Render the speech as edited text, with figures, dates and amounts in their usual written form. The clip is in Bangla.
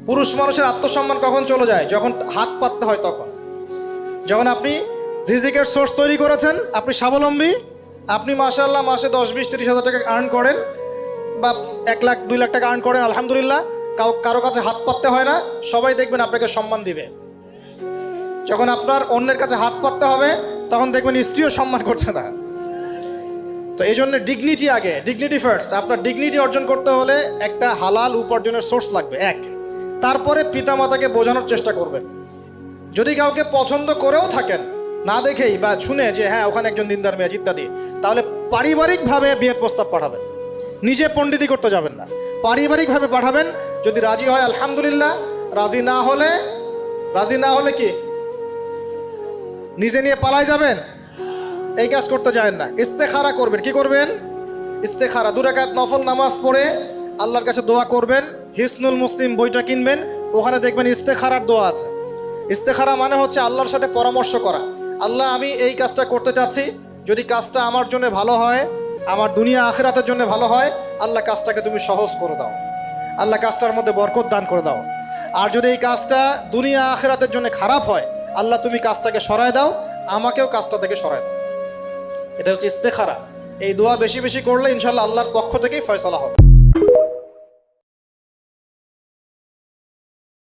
পুরুষ মানুষের আত্মসম্মান কখন চলে যায়? যখন হাত পাততে হয় তখন। যখন আপনি রিজিকের সোর্স তৈরি করেছেন, আপনি স্বাবলম্বী, আপনি মাশাআল্লাহ মাসে 10-20-30 হাজার টাকা আর্ন করেন বা 1 লাখ 2 লাখ টাকা আর্ন করেন, আলহামদুলিল্লাহ, কারো কাছে হাত পাততে হয় না, সবাই দেখবেন আপনাকে সম্মান দিবে। যখন আপনার অন্যের কাছে হাত পাততে হবে তখন দেখবেন স্ত্রীও সম্মান করছে না। তো এই জন্য ডিগনিটি আগে, ডিগনিটি ফার্স্ট। আপনার ডিগনিটি অর্জন করতে হলে একটা হালাল উপার্জনের সোর্স লাগবে, এক। তারপরে পিতামাতাকে বোঝানোর চেষ্টা করবেন। যদি কাউকে পছন্দ করেও থাকেন না দেখেই বা শুনে যে হ্যাঁ ওখানে একজন দিনদার মেয়ে ইত্যাদি, তাহলে পারিবারিকভাবে বিয়ের প্রস্তাব পাঠাবেন, নিজে পণ্ডিতি করতে যাবেন না, পারিবারিকভাবে পাঠাবেন। যদি রাজি হয় আলহামদুলিল্লাহ, রাজি না হলে কি নিজে নিয়ে পালাই যাবেন? এই কাজ করতে যাবেন না। ইস্তেখারা করবেন। কি করবেন? ইস্তেখারা। 2 রাকাত নফল নামাজ পড়ে আল্লাহর কাছে দোয়া করবেন। হিসনুল মুসলিম বইটা কিনবেন, ওখানে দেখবেন ইস্তেখারার দোয়া আছে। ইস্তেখারা মানে হচ্ছে আল্লাহর সাথে পরামর্শ করা। আল্লাহ, আমি এই কাজটা করতে চাচ্ছি, যদি কাজটা আমার জন্য ভালো হয়, আমার দুনিয়া আখিরাতের জন্য ভালো হয়, আল্লাহ কাজটাকে তুমি সহজ করে দাও, আল্লাহ কাজটার মধ্যে বরকত দান করে দাও। আর যদি এই কাজটা দুনিয়া আখিরাতের জন্য খারাপ হয়, আল্লাহ তুমি কাজটাকে সরায় দাও, আমাকেও কাজটা থেকে সরায় দাও। এটা হচ্ছে ইস্তেখারা। এই দোয়া বেশি বেশি করলে ইনশাআল্লাহ আল্লাহর পক্ষ থেকেই ফয়সালা হবে।